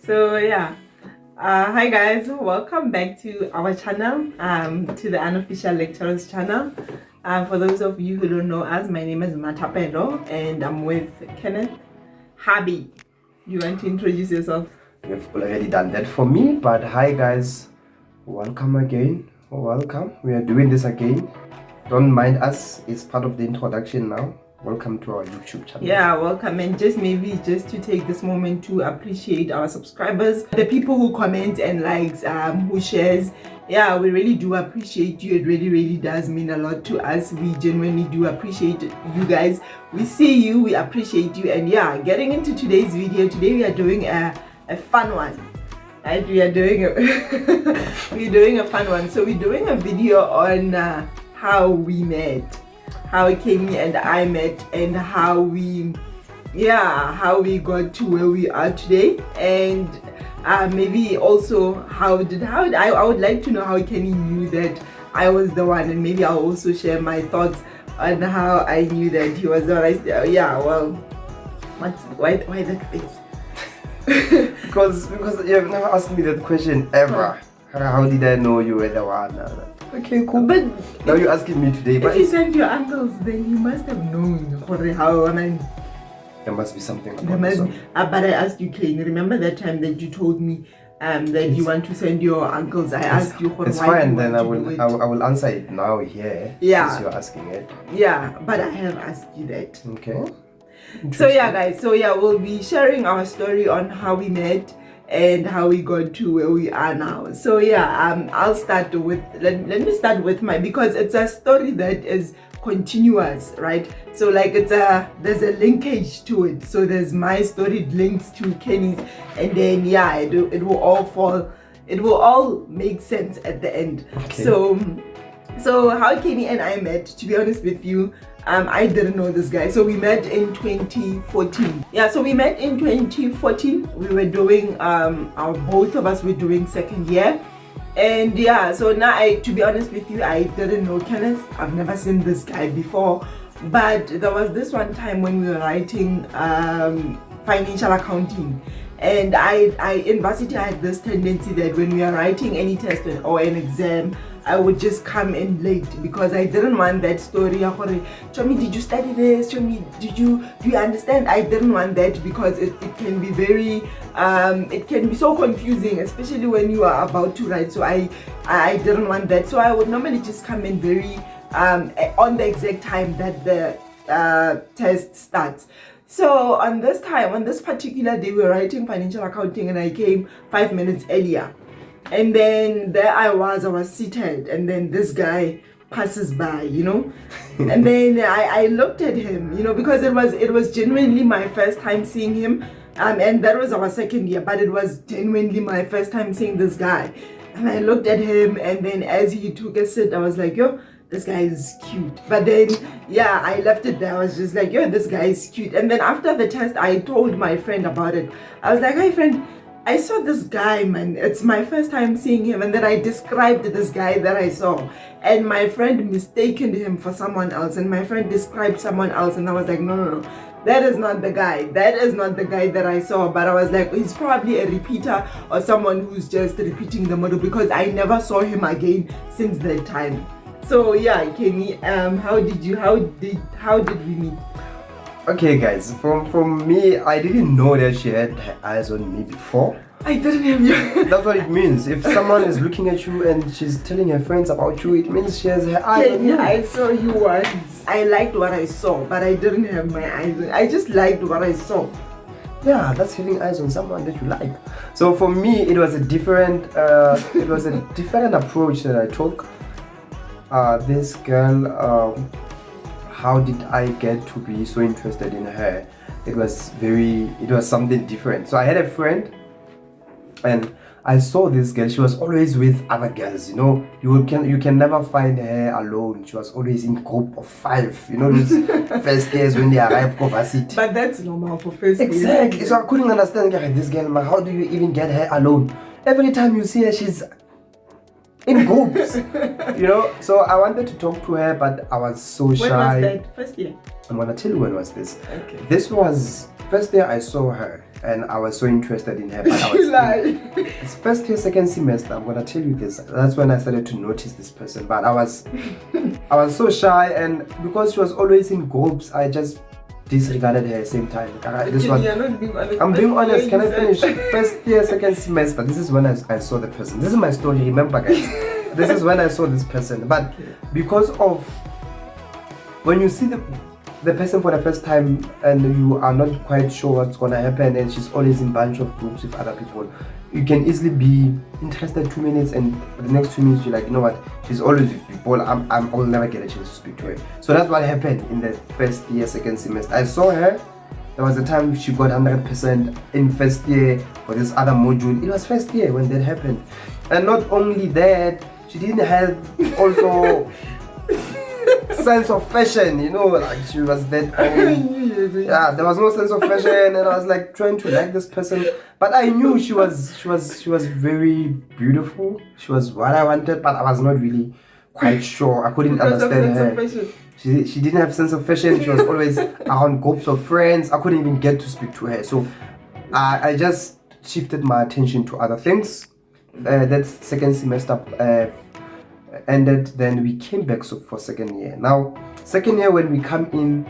So yeah, hi guys, welcome back to our channel, to the Unofficial Lecturers channel. For those of you who don't know us, my name is Matapelo and I'm with Kenneth. Habi, you want to introduce yourself? You've already done that for me, but hi guys, welcome again. Welcome, we are doing this again. Don't mind us, it's part of the introduction now. Welcome to our YouTube channel. Yeah, welcome, and just to take this moment to appreciate our subscribers, the people who comment and likes, who shares. Yeah, we really do appreciate you. It really does mean a lot to us. We genuinely do appreciate you guys. We see you, we appreciate you. And yeah, getting into today's video, today we are doing a fun one. Right, we're doing a fun one. So we're doing a video on how we met, how Kenny and I met, and how we got to where we are today. And maybe also how I would like to know how Kenny knew that I was the one, and maybe I'll also share my thoughts on how I knew that he was the one. Yeah, well, why that face? because you have never asked me that question ever. How did I know you were the one? Okay, cool. But now you're asking me today. If you sent your uncles, then you must have known how. I mean, there must be something. But I asked you, Kane. Remember that time that you told me that you want to send your uncles? I asked you. It's fine. Then I will answer it now here. Yeah. Since you're asking it. Yeah, but I have asked you that. Okay. So yeah, guys. So yeah, we'll be sharing our story on how we met and how we got to where we are now. So yeah, I'll start with let me start with because it's a story that is continuous, right? So like there's a linkage to it. So there's my story links to Kenny's, and then yeah, it will all make sense at the end. Okay. So how Kenny and I met, to be honest with you, I didn't know this guy. So we met in 2014. Yeah, so we met in 2014. We were doing both of us were doing second year. And yeah, so now to be honest with you, I didn't know Kenneth. I've never seen this guy before. But there was this one time when we were writing financial accounting. And I in varsity I had this tendency that when we are writing any test or an exam, I would just come in late because I didn't want that story. Chomi, did you study this? Chomi, do you understand? I didn't want that because it can be very it can be so confusing, especially when you are about to write. So I didn't want that. So I would normally just come in very on the exact time that the test starts. So on this particular day, we were writing financial accounting, and I came 5 minutes earlier. And then there I was seated, and then this guy passes by, and then I looked at him, because it was genuinely my first time seeing him, and that was our second year, but it was genuinely my first time seeing this guy. And I looked at him, and then as he took a sit, I was like, yo, this guy is cute. But then yeah, I left it there. I was just like, yo, this guy is cute. And then after the test, I told my friend about it. I was like, hi friend, I saw this guy, man. It's my first time seeing him. And then I described this guy that I saw, and my friend mistaken him for someone else, and my friend described someone else, and I was like, no, that is not the guy. That is not the guy that I saw. But I was like, he's probably a repeater or someone who's just repeating the model, because I never saw him again since that time. So yeah, Kenny, how did we meet? Okay guys, from me, I didn't know that she had her eyes on me before. I didn't have you. That's what it means. If someone is looking at you and she's telling her friends about you, it means she has her eyes on you. I saw you once. I liked what I saw, but I didn't have my eyes on. I just liked what I saw. Yeah, that's having eyes on someone that you like. So for me, it was a different approach that I took. This girl, how did I get to be so interested in her? It was something different. So I had a friend, and I saw this girl. She was always with other girls. You can never find her alone. She was always in group of 5. Those first years when they arrive to varsity. But that's normal for first years. Exactly. So I couldn't understand this girl. How do you even get her alone? Every time you see her, she's in groups. So I wanted to talk to her, but I was so shy. When was that? First year? I'm gonna tell you when was this. Okay. This was first day I saw her. and I was so interested in her. But I was it's first year, second semester. I'm gonna tell you this. That's when I started to notice this person. But I was so shy, and because she was always in groups, I just disregarded her at the same time. I'm being honest. Can I finish? First year, second semester. This is when I saw the person. This is my story. Remember, guys. This is when I saw this person. But because of when you see the person for the first time and you are not quite sure what's gonna happen, and she's always in a bunch of groups with other people, you can easily be interested 2 minutes, and the next 2 minutes you're like, you know what, she's always with people, I'll never get a chance to speak to her. So that's what happened in the first year, second semester. I saw her. There was a time she got 100% in first year for this other module. It was first year when that happened. And not only that, she didn't have also sense of fashion, you know, like she was that yeah, there was no sense of fashion, and I was like trying to like this person, but I knew she was very beautiful. She was what I wanted, but I was not really quite sure. I couldn't understand her. She didn't have sense of fashion. She was always around groups of friends. I couldn't even get to speak to her, so I just shifted my attention to other things. That second semester ended, then we came back for second year. Now second year, when we come in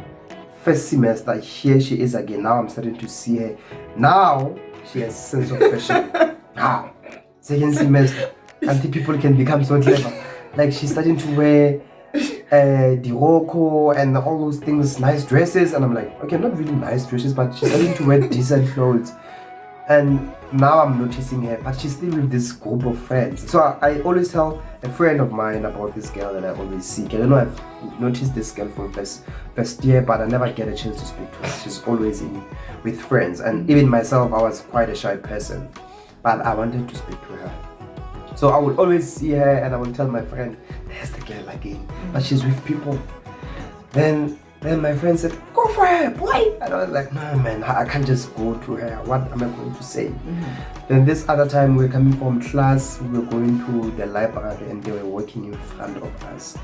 first semester, here she is again. Now I'm starting to see her. Now she has sense of fashion. Second semester, and the people can become so clever. Like she's starting to wear diroko and all those things, nice dresses, and I'm like, okay, not really nice dresses, but she's starting to wear decent clothes. And now I'm noticing her, but she's still with this group of friends. So I always tell a friend of mine about this girl that I always seek. I don't know, I've noticed this girl from first year, but I never get a chance to speak to her. She's always with friends. And even myself, I was quite a shy person, but I wanted to speak to her. So I would always see her and I would tell my friend, there's the girl again, but she's with people. Then my friend said, go for her, boy. And I was like, no man, I can't just go to her. What am I going to say? Then this other time we were coming from class, we were going to the library and they were walking in front of us.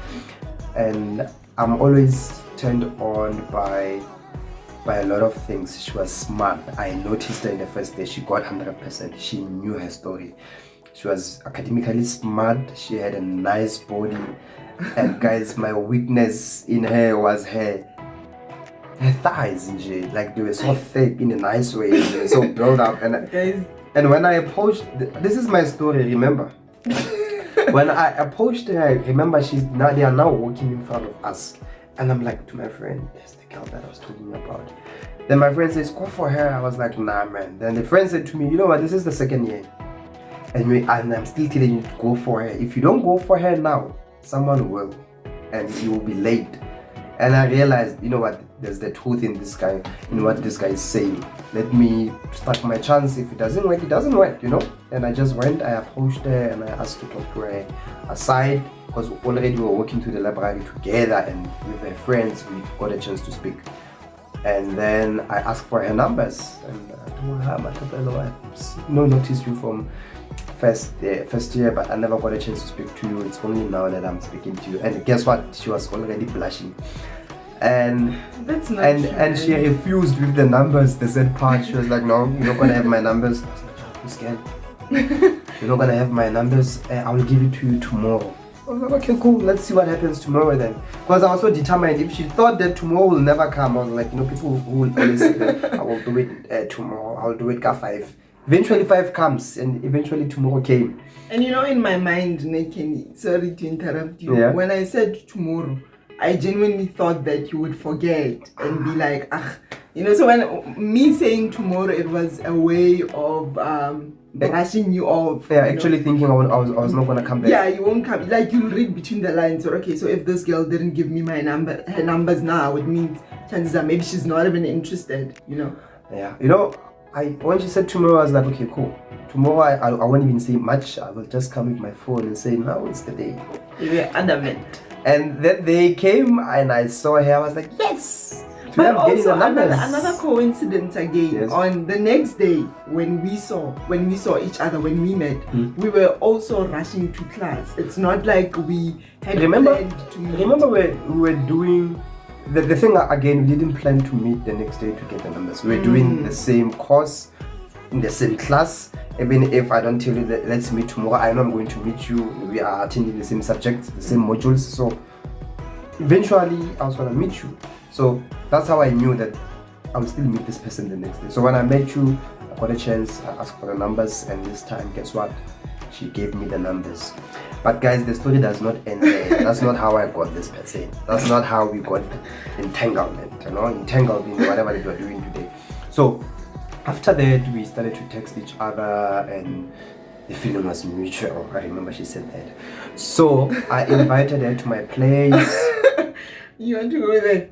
And I'm always turned on by a lot of things. She was smart. I noticed her in the first day. She got 100%. She knew her story. She was academically smart. She had a nice body. And guys, my weakness in her was her thighs, like they were so thick in a nice way. They were so built up. And when I approached, this is my story, remember? When I approached her, remember, they are now walking in front of us. And I'm like to my friend, there's the girl that I was talking about. Then my friend says, go for her. I was like, nah man. Then the friend said to me, you know what, this is the second year. And I'm still telling you to go for her. If you don't go for her now, someone will, and you will be late. And I realized, you know what, there's the truth in this guy, in what this guy is saying. Let me start my chance. If it doesn't work, it doesn't work, you know. And I just went, I approached her and I asked to talk to her aside, because already we were walking to the library together and with her friends we got a chance to speak. And then I asked for her numbers, and I told her, I've noticed you from first year, but I never got a chance to speak to you. It's only now that I'm speaking to you. And guess what? She was already blushing. And that's not true, and she refused with the numbers. The said part, she was like, no, you're not gonna have my numbers. I was like, oh, I'm scared. You're not gonna have my numbers. I will give it to you tomorrow. I was like, okay, cool. Let's see what happens tomorrow then. Because I was so determined. If she thought that tomorrow will never come, I was like, you know, people who will always say that I will do it tomorrow. I'll do it at 5. Eventually 5 comes, and eventually tomorrow came. And you know, in my mind, Kenny, sorry to interrupt you. Yeah. When I said tomorrow, I genuinely thought that you would forget and be like, you know. So when me saying tomorrow, it was a way of brushing you off. Yeah, actually thinking I was not gonna come back. Yeah, you won't come. Like, you'll read between the lines. Or okay, so if this girl didn't give me her numbers now, it means chances are maybe she's not even interested. You know. Yeah, you know. When she said tomorrow, I was like, okay, cool. Tomorrow, I won't even say much. I will just come with my phone and say, now it's the day. You were adamant. And then they came and I saw her. I was like, yes. But also another coincidence again. Yes. On the next day, when we saw each other, when we met, we were also rushing to class. It's not like we had planned to meet. Remember we were doing the thing again, we didn't plan to meet the next day to get the numbers. We were doing the same course in the same class. Even if I don't tell you that let's meet tomorrow, I know I'm going to meet you. We are attending the same subjects, the same modules. So eventually I was gonna meet you. So that's how I knew that I would still meet this person the next day. So when I met you, I got a chance, I asked for the numbers, and this time, guess what? She gave me the numbers. But guys, the story does not end there. That's not how I got this person. That's not how we got entanglement, entangled in whatever that we're doing today. So after that, we started to text each other, and the feeling was mutual. I remember she said that. So I invited her to my place. You want to go there?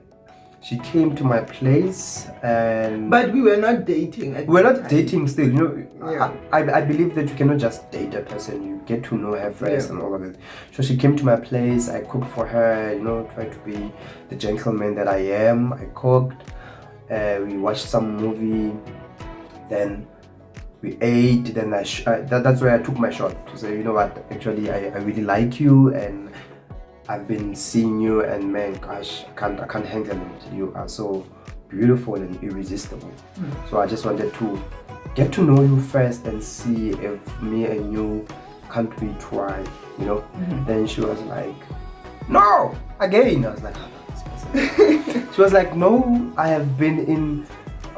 She came to my place, and but we were not dating. We're not dating still. Yeah. I believe that you cannot just date a person. You get to know her first and all of it. So she came to my place. I cooked for her. Tried to be the gentleman that I am. I cooked. We watched some movie. Then we ate. Then that's where I took my shot to say, you know what? Actually, I really like you, and I've been seeing you, and man, gosh, I can't handle it. You are so beautiful and irresistible. So I just wanted to get to know you first and see if me and you can't we try, Then she was like, no, again. I was like, she was like, no, I have been in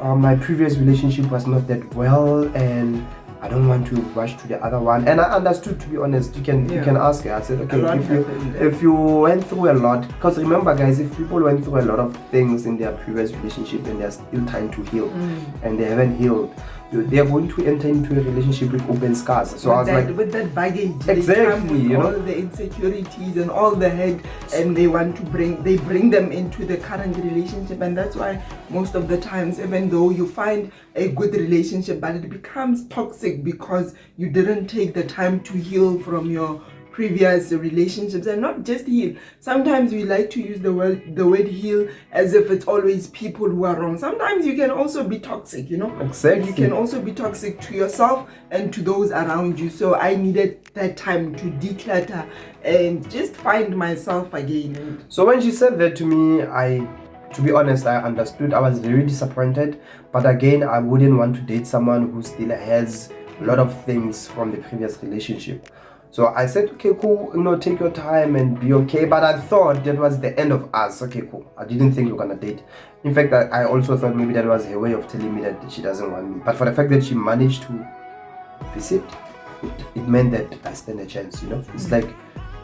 my previous relationship was not that well, and I don't want to rush to the other one. And I understood, to be honest. You can ask her. I said, okay, if you went through a lot, because remember guys, if people went through a lot of things in their previous relationship and there's still time to heal, and they haven't healed, they are going to enter into a relationship with open scars. So I was like, with that baggage, exactly, all the insecurities and all the hate, and they bring them into the current relationship. And that's why most of the times, even though you find a good relationship, but it becomes toxic because you didn't take the time to heal from your previous relationships. And not just heal, sometimes we like to use the word heal as if it's always people who are wrong. Sometimes you can also be toxic, Exactly. You can also be toxic to yourself and to those around you. So I needed that time to declutter and just find myself again. So when she said that to me, to be honest, I understood. I was very disappointed, but again, I wouldn't want to date someone who still has a lot of things from the previous relationship. So I said, okay, cool, take your time and be okay. But I thought that was the end of us. Okay, cool. I didn't think we were gonna date. In fact, I also thought maybe that was her way of telling me that she doesn't want me. But for the fact that she managed to visit, it meant that I stand a chance, It's like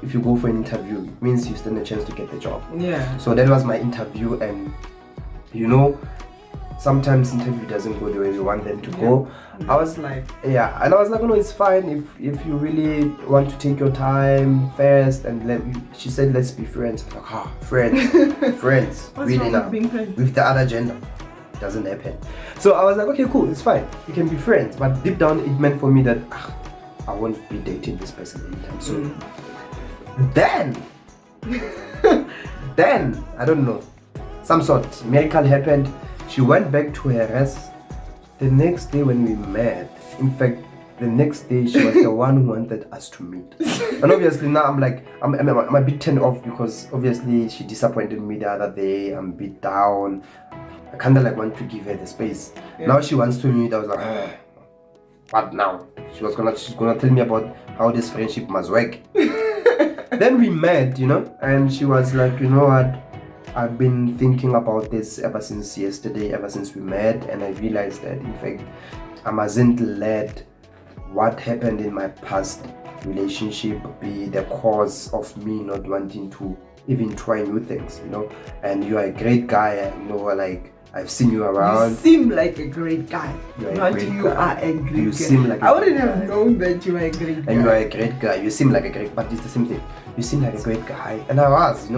if you go for an interview, it means you stand a chance to get the job. Yeah. So that was my interview, and sometimes interview doesn't go the way we want them to go. I was like, and I was like, no, it's fine if you really want to take your time first. And she said, let's be friends. I was like, friends, friends, What's really wrong now with being friends? with the other gender, it doesn't happen. So I was like, okay, cool, it's fine, we can be friends. But deep down, it meant for me that I won't be dating this person anytime soon. Then I don't know, some sort miracle happened. She went back to her rest. The next day when we met, in fact, the next day she was the one who wanted us to meet. And obviously now I'm a bit turned off because obviously she disappointed me the other day. I'm a bit down. I kind of want to give her the space. Now she wants to meet. I was like, what now? She's gonna tell me about how this friendship must work. Then we met, and she was like, you know what? I've been thinking about this ever since yesterday, ever since we met, and I realized that in fact I mustn't let what happened in my past relationship be the cause of me not wanting to even try new things, And you are a great guy, I've seen you around. You seem like a great guy. You are Not a great you guy. are a great You guy. seem like a I wouldn't great have guy. known that you are a great guy. And you are a great guy. You seem like a great, but it's the same thing. You seem like a great guy, and I was,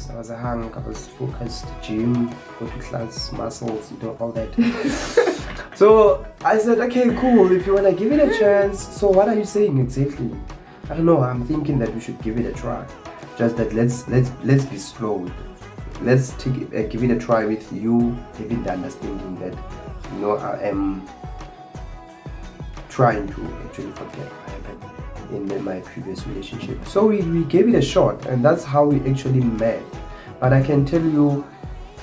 I was a hunk. I was focused, gym, go to class, muscles, all that. So I said, okay, cool. If you wanna give it a chance, so what are you saying exactly? I don't know. I'm thinking that we should give it a try. Just that let's be slow. Let's give it a try with you, having the understanding that I am trying to actually forget what happened in my previous relationship. So we gave it a shot, and that's how we actually met. But I can tell you,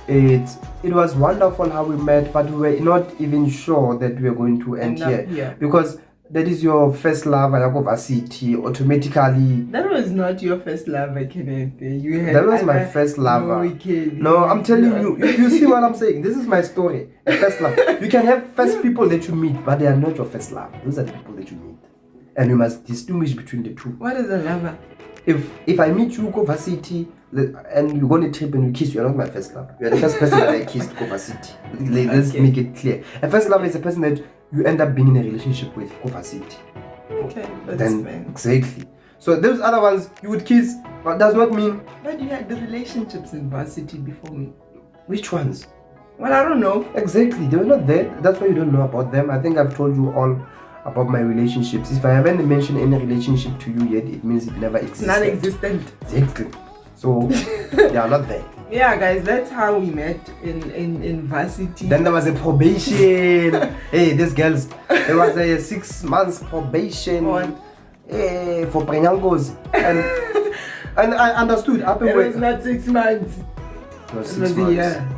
it was wonderful how we met, but we were not even sure that we were going to end here. Because that is your first love at varsity. Automatically, that was not your first lover, Kenneth. That was my first lover. No, I'm telling you. You see what I'm saying? This is my story. First love. You can have first people that you meet, but they are not your first love. Those are the people that you meet, and you must distinguish between the two. What is a lover? If I meet you go varsity and you go on a trip and you kiss, you're not my first love. You're the first person that I kissed go varsity. Let's make it clear. A first love is a person that you end up being in a relationship with go varsity. Okay, that's then fine. Exactly. So those other ones you would kiss, but does not mean. But you had the relationships in varsity before me. Which ones? Well, I don't know. Exactly, they were not there. That's why you don't know about them. I think I've told you all about my relationships. If I haven't mentioned any relationship to you yet, it means it never existed. Non-existent. Exactly. So they are not there. Yeah, guys, that's how we met in varsity. Then there was a probation. Hey, these girls, there was a 6 months probation for prenyangos. And I understood. It was not 6 months. It was 6 months. A year.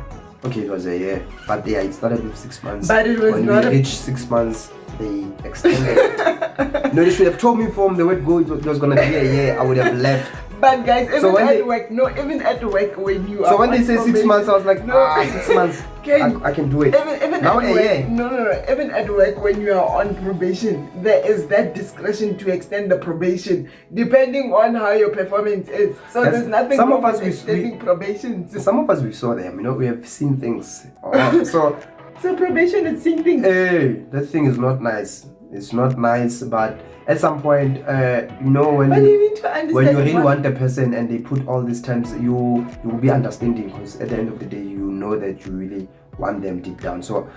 Okay, it was a year. But yeah, it started with 6 months. But it was when not. When we reached 6 months, they extended. No, they should have told me from the word go, it was going to be a year. I would have left. But guys, even at work, when you so when they say 6 months, I was like, no, 6 months. I can do it. Even now at work, no. Even at work, when you are on probation, there is that discretion to extend the probation depending on how your performance is. So there's nothing wrong with extending probation. Some of us we saw them. We have seen things. So probation is seeing things. Hey, that thing is not nice. It's not nice, but at some point, when you need to understand when you really want a person and they put all these times, you will be understanding, because at the end of the day, you know that you really want them deep down. So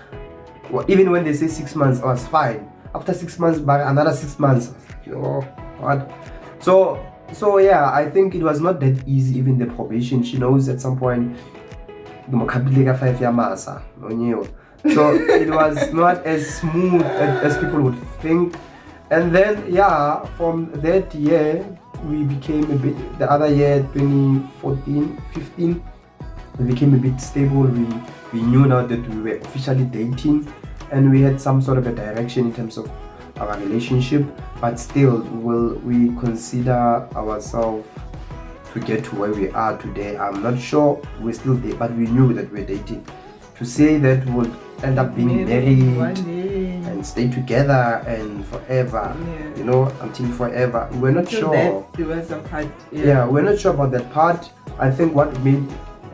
even when they say 6 months, oh, it's fine. After 6 months, but another 6 months, what? So yeah, I think it was not that easy. Even the probation, she knows at some point. So it was not as smooth as people would think. And then, yeah, from that year, we became a bit, the other year, 2014, 15, we became a bit stable. We knew now that we were officially dating, and we had some sort of a direction in terms of our relationship. But still, will we consider ourselves to get to where we are today? I'm not sure we're still there, but we knew that we're dating. To say that we'll end up being married and stay together and forever, until forever, we're not sure. There was a part. Yeah, we're not sure about that part. I think what made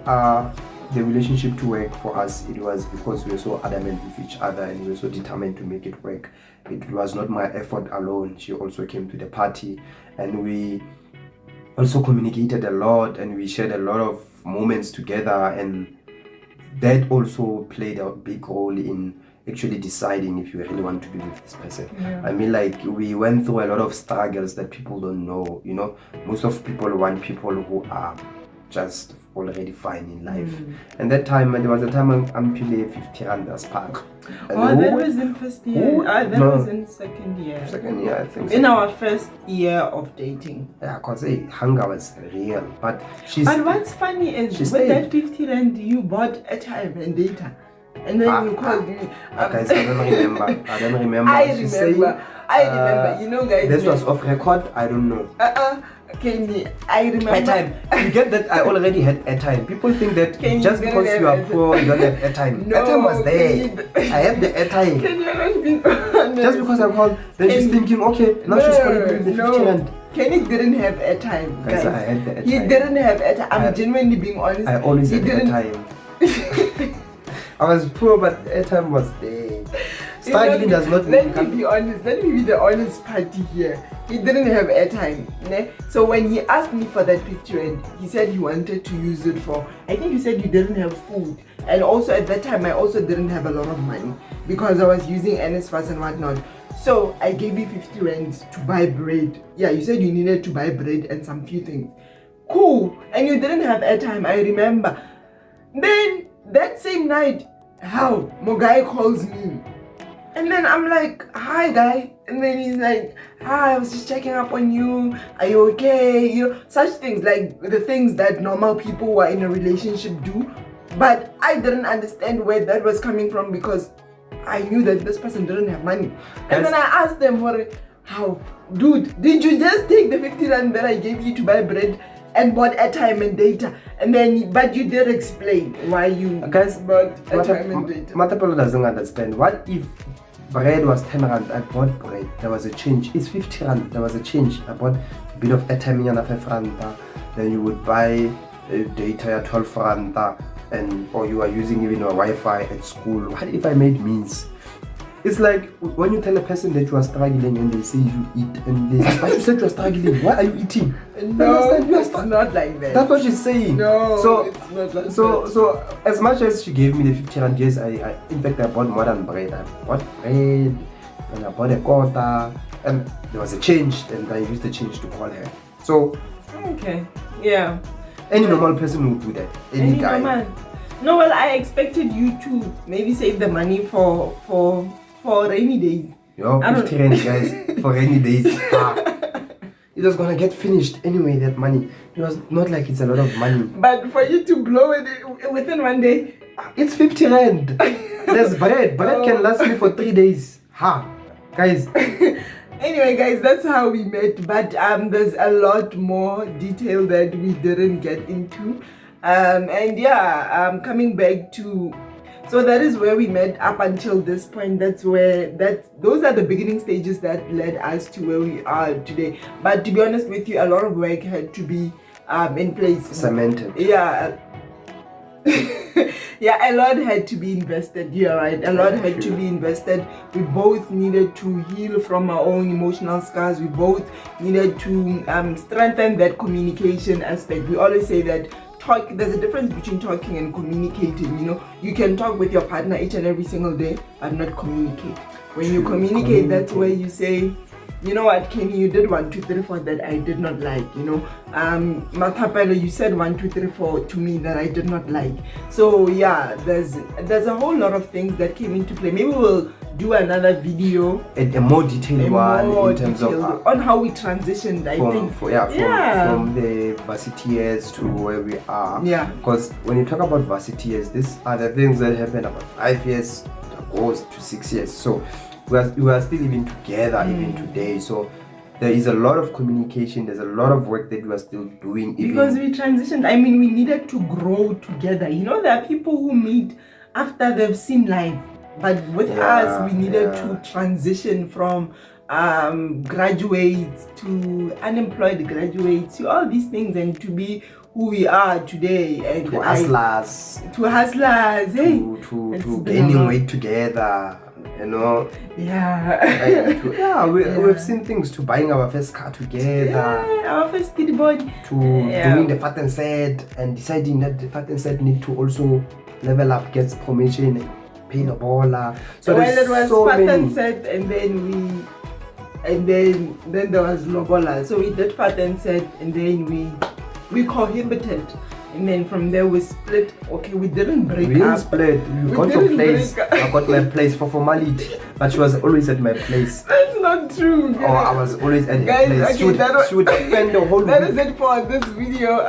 the relationship to work for us, it was because we were so adamant with each other and we were so determined to make it work. It was not my effort alone. She also came to the party, and we also communicated a lot, and we shared a lot of moments together, and that also played a big role in actually deciding if you really want to be with this person. I mean, like, we went through a lot of struggles that people don't know. Most of people want people who are just already fine in life. And that time, there was a time I'm paying 50 rand as park. That was in first year. That was in second year. Second year, I think. In our first year of dating. Yeah, because hunger was real. But what's funny is with that 50 rand, you bought airtime and data. And then you called me. Guys, I don't remember. I remember. Guys. This was off record. I don't know. Okay, I remember. Airtime. You get that I already had airtime. People think that just because you are poor, you don't have airtime. No, airtime was there. I had the airtime. Can you not be honest? Just because I called, then she's thinking, okay, now she's calling me with the 50 rand. Kenny didn't have airtime. Guys, I had the airtime. He didn't have airtime. I'm genuinely being honest. I always had airtime. I was poor, but airtime was there. Struggling does not mean. Let me be honest. Let me be the honest party here. He didn't have airtime. So when he asked me for that 50 rand, he said he wanted to use it for, I think you said you didn't have food. And also at that time, I also didn't have a lot of money because I was using NSFAS and whatnot. So I gave you 50 rand to buy bread. Yeah, you said you needed to buy bread and some few things. Cool. And you didn't have airtime, I remember. Then that same night, Mogai calls me. And then I'm like, hi guy. And then he's like, hi, I was just checking up on you. Are you okay? Such things, like the things that normal people who are in a relationship do. But I didn't understand where that was coming from because I knew that this person didn't have money. And then I asked them, how? Dude, did you just take the 50 rand that I gave you to buy bread and bought airtime and data? And then, but you did explain why you guys, bought airtime and data. Matapolo doesn't understand. What if bread was 10 rand? I bought bread. There was a change. It's 50 rand. There was a change. I bought a bit of airtime and 5 rand. Then you would buy data at 12 rand. Or you are using even your Wi-Fi at school. What if I made means? It's like when you tell a person that you are struggling and they say you eat and they say, but you said you are struggling. Why are you eating? No, it's not like that. That's what she's saying. No, so it's not like that. So as much as she gave me the 50 rand, yes, I in fact I bought more than bread. I bought bread and I bought a quarter and there was a change and I used the change to call her. So okay, yeah. Any normal person would do that. Any guy. Normal. No, well, I expected you to maybe save the money for rainy days. Yo, 50 rand, guys, for rainy days. It was gonna get finished anyway, that money. It was not like it's a lot of money. But for you to blow it within one day. It's 50 rand. There's bread. Bread can last me for 3 days. Guys. Anyway, guys, that's how we met. But there's a lot more detail that we didn't get into. And yeah, coming back to, so that is where we met up until this point. Those are the beginning stages that led us to where we are today. But to be honest with you, a lot of work had to be in place. Cemented. Yeah. Yeah, a lot had to be invested. You're right. A lot had to be invested. We both needed to heal from our own emotional scars. We both needed to strengthen that communication aspect. We always say that there's a difference between talking and communicating. You know, you can talk with your partner each and every single day, but not communicate. When you communicate, that's where you say, you know what, Kenny, you did 1, 2, 3, 4 that I did not like. You know, Matapelo, you said 1, 2, 3, 4 to me that I did not like. So yeah, there's a whole lot of things that came into play. Maybe we'll do another video, a more detailed one in terms of on how we transitioned. From the varsity years to where we are. Yeah. Because when you talk about varsity years, these are the things that happened about 5 years ago to 6 years. So we are still living together even today. So there is a lot of communication. There's a lot of work that we are still doing. Because we transitioned. I mean, we needed to grow together. You know, there are people who meet after they've seen life. But with us, we needed to transition from graduates to unemployed graduates to all these things and to be who we are today. And to hustlers. Hey. To gaining weight together. You know, we've seen things to buying our first car together, our first skateboard, to doing the fat and set and deciding that the fat and set need to also level up, gets promotion, pay the baller. So it was fat and set, and then there was lobola. So we did fat and set, and then we cohabited. And then from there we split. Okay, we didn't break up. We didn't split. We got your place. I got my place for formality. But she was always at my place. That's not true. Or I was always at her place. Okay, she would spend the whole That week. is it for this video.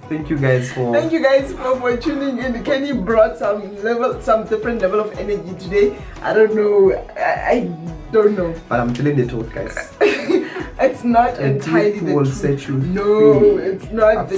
Thank you guys for tuning in. Kenny brought some different level of energy today. I don't know. I don't know. But I'm telling the truth, guys. It's not entirely the truth. Set you no, free. It's not.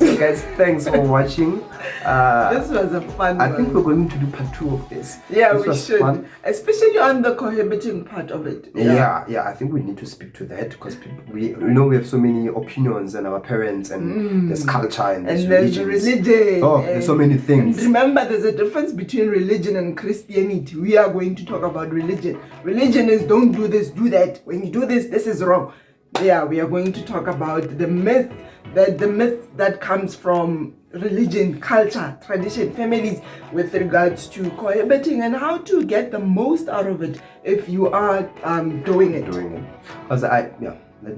So guys, thanks for watching. This was a fun one. I think we're going to do part 2 of this. Yeah, this we should. Fun. Especially on the cohabiting part of it. Yeah, I think we need to speak to that because we have so many opinions and our parents and there's culture and there's religion. Oh, there's so many things. And remember, there's a difference between religion and Christianity. We are going to talk about religion. Religion is don't do this, do that. When you do this, this is wrong. Yeah, we are going to talk about the myth that comes from religion, culture, tradition, families with regards to cohabiting and how to get the most out of it if you are doing it. Because let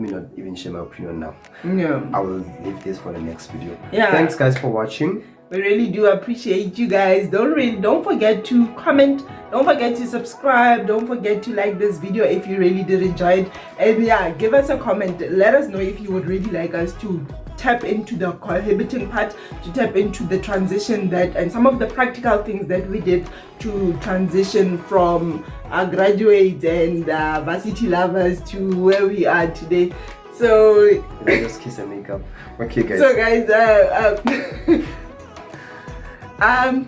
me not even share my opinion now. Yeah. I will leave this for the next video. Yeah. Thanks guys for watching. We really do appreciate you guys. Don't forget to comment. Don't forget to subscribe. Don't forget to like this video if you really did enjoy it. And yeah, give us a comment. Let us know if you would really like us to tap into the cohabiting part, to tap into the transition and some of the practical things that we did to transition from graduates and varsity lovers to where we are today. So just kiss and makeup. Okay, guys. So guys,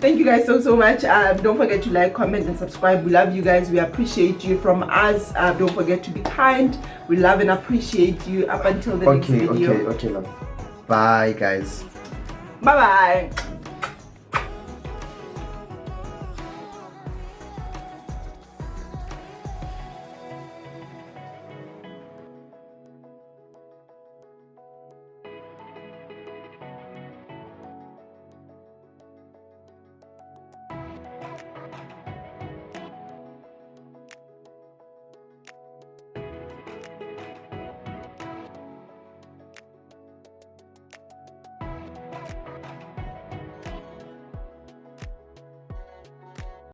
thank you guys so much. Don't forget to like, comment, and subscribe. We love you guys. We appreciate you. From us, don't forget to be kind. We love and appreciate you. Up until the next video. Okay, love. Bye, guys. Bye bye.